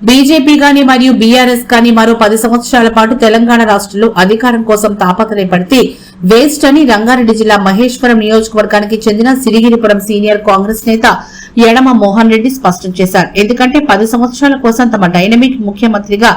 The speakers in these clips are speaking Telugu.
బీజేపీ గాని మరియు బీఆర్ఎస్ కానీ మరో 10 సంవత్సరాల పాటు తెలంగాణ రాష్ట్రంలో అధికారం కోసం తాపత్రయపడితే వేస్ట్ అని రంగారెడ్డి జిల్లా మహేశ్వరం నియోజకవర్గానికి చెందిన సిరిగిరిపురం సీనియర్ కాంగ్రెస్ నేత యడమ మోహన్ రెడ్డి స్పష్టం చేశారు. ఎందుకంటే 10 సంవత్సరాల కోసం తమ డైనమిక్ ముఖ్యమంత్రిగా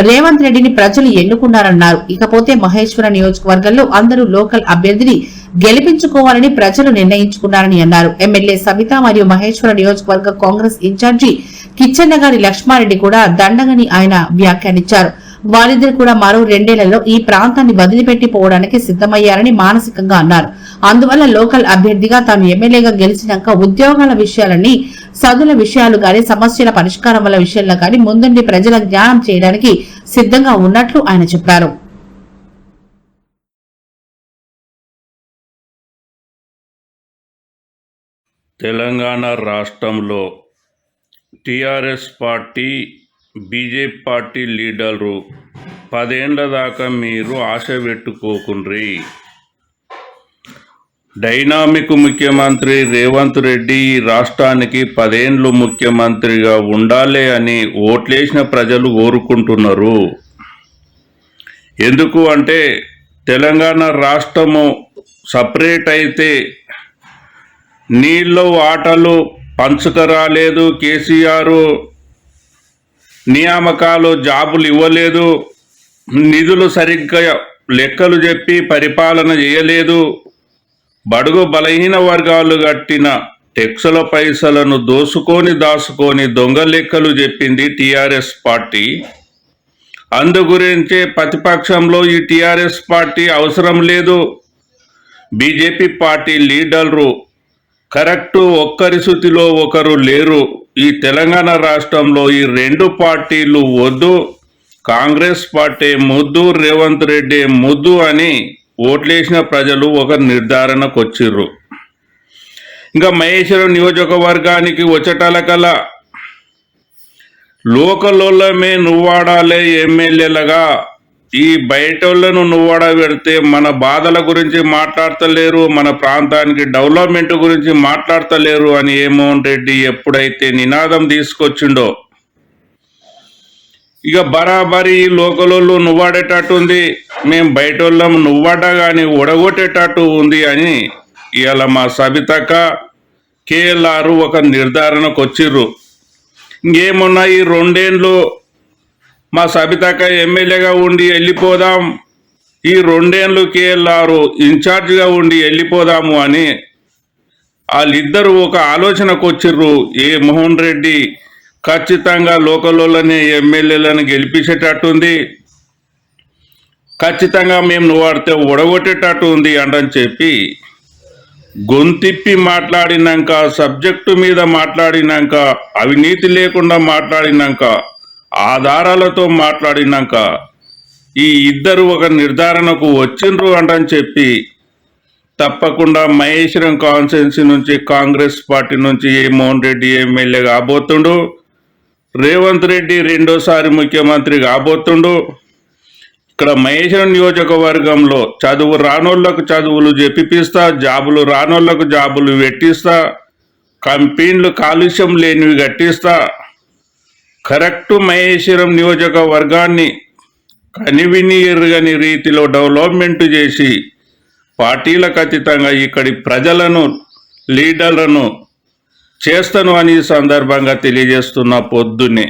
రేవంత్ రెడ్డిని ప్రజలు ఎన్నుకున్నారన్నారు. ఇకపోతే మహేశ్వరం నియోజకవర్గంలో అందరూ లోకల్ అభ్యర్థిని గెలిపించుకోవాలని ప్రజలు నిర్ణయించుకున్నారని అన్నారు. ఎమ్మెల్యే సబిత మరియు మహేశ్వరం నియోజకవర్గ కాంగ్రెస్ ఇన్ఛార్జి కిచ్చెన్నగారి లక్ష్మారెడ్డి కూడా దండగని ఆయన వ్యాఖ్యానించారు. వారిద్దరు కూడా మరో 2 ఏళ్లలో ఈ ప్రాంతాన్ని వదిలిపెట్టిపోవడానికి సిద్దమయ్యారని మానసికంగా అన్నారు. అందువల్ల లోకల్ అభ్యర్థిగా తాను ఎమ్మెల్యేగా గెలిచినాక ఉద్యోగాల విషయాలన్నీ సదుల విషయాలు గాని సమస్యల పరిష్కారం వల్ల విషయంలో గాని ముందుండి ప్రజల జ్ఞానం చేయడానికి సిద్ధంగా ఉన్నట్లు ఆయన చెప్పారు. తెలంగాణ రాష్ట్రంలో టీఆర్ఎస్ పార్టీ బీజేపీ పార్టీ లీడర్లు 10 ఏళ్ల దాకా మీరు ఆశ పెట్టుకోకుండ్రి. డైనామిక్ ముఖ్యమంత్రి రేవంత్ రెడ్డి ఈ రాష్ట్రానికి 10 ఏళ్లు ముఖ్యమంత్రిగా ఉండాలి అని ఓట్లేసిన ప్రజలు కోరుకుంటున్నారు. ఎందుకు అంటే తెలంగాణ రాష్ట్రము సపరేట్ అయితే నీళ్ళు ఆటలు పంచుకరాలేదు, కేసీఆర్ నియామకాలు జాబులు ఇవ్వలేదు, నిధులు సరిగ్గా లెక్కలు చెప్పి పరిపాలన చేయలేదు, బడుగు బలహీన వర్గాలు కట్టిన టెక్సుల పైసలను దాచుకొని దొంగ లెక్కలు చెప్పింది టీఆర్ఎస్ పార్టీ. అందు గురించే ప్రతిపక్షంలో ఈ టీఆర్ఎస్ పార్టీ అవసరం లేదు. బీజేపీ పార్టీ లీడర్లు కరెక్టు, ఒక్కరి శృతిలో ఒకరు లేరు. ఈ తెలంగాణ రాష్ట్రంలో ఈ 2 పార్టీలు వద్దు, కాంగ్రెస్ పార్టీ ముద్దు, రేవంత్ రెడ్డి ముద్దు అని ఓట్లేసిన ప్రజలు ఒక నిర్ధారణకు వచ్చిర్రు. ఇంకా మహేశ్వరం నియోజకవర్గానికి వచ్చటలకల లోకలోళ్ళమే నువ్వాడాలే ఎమ్మెల్యేలుగా, ఈ బయటోళ్లను నువ్వాడ పెడితే మన బాధల గురించి మాట్లాడతలేరు, మన ప్రాంతానికి డెవలప్మెంట్ గురించి మాట్లాడతలేరు అని మోహన్ రెడ్డి ఎప్పుడైతే నినాదం తీసుకొచ్చిండో ఇక బరాబరి లోకలోళ్ళు నువ్వాడేటట్టు ఉంది, మేము బయటోళ్ళం నువ్వాడ కానీ ఒడగొట్టేటట్టు ఉంది అని ఇవాళ మా సబితక్క కేఎల్ఆర్ ఒక నిర్ధారణకు వచ్చిర్రు. ఇంకేమున్నా ఈ 2 ఏళ్ళు మా సబితక్క ఎమ్మెల్యేగా ఉండి వెళ్ళిపోదాం, ఈ 2 ఏళ్ళు కేఎల్ఆర్ ఇన్ఛార్జిగా ఉండి వెళ్ళిపోదాము అని వాళ్ళిద్దరూ ఒక ఆలోచనకు వచ్చిర్రు. మోహన్ రెడ్డి ఖచ్చితంగా లోకల్లోనే ఎమ్మెల్యేలను గెలిపించేటట్టుంది, ఖచ్చితంగా మేము నువ్వాడితే ఒడగొట్టేటట్టు ఉంది అని చెప్పి గొంతిప్పి మాట్లాడినాక, సబ్జెక్టు మీద మాట్లాడినాక, అవినీతి లేకుండా మాట్లాడినాక, ఆధారాలతో మాట్లాడినాక ఈ ఇద్దరు ఒక నిర్ధారణకు వచ్చిండ్రు అని చెప్పి తప్పకుండా మహేశ్వరం కాన్స్టిట్యున్సీ నుంచి కాంగ్రెస్ పార్టీ నుంచి మోహన్ రెడ్డి ఎమ్మెల్యే కాబోతుండు, రేవంత్ రెడ్డి 2వ ముఖ్యమంత్రి కాబోతుండు. ఇక్కడ మహేశ్వరం నియోజకవర్గంలో చదువు రానోళ్లకు చదువులు చెప్పిస్తా, జాబులు రానోళ్లకు జాబులు పెట్టిస్తా, కంపెనీలు కాలుష్యం లేనివి కట్టిస్తా, కరెక్టు మహేశ్వరం నియోజకవర్గాన్ని కనివిని ఎరుగని రీతిలో డెవలప్మెంట్ చేసి పార్టీలకు అతీతంగా ఇక్కడి ప్రజలను లీడర్లను చేస్తాను అని సందర్భంగా తెలియజేస్తున్న పొద్దున్నే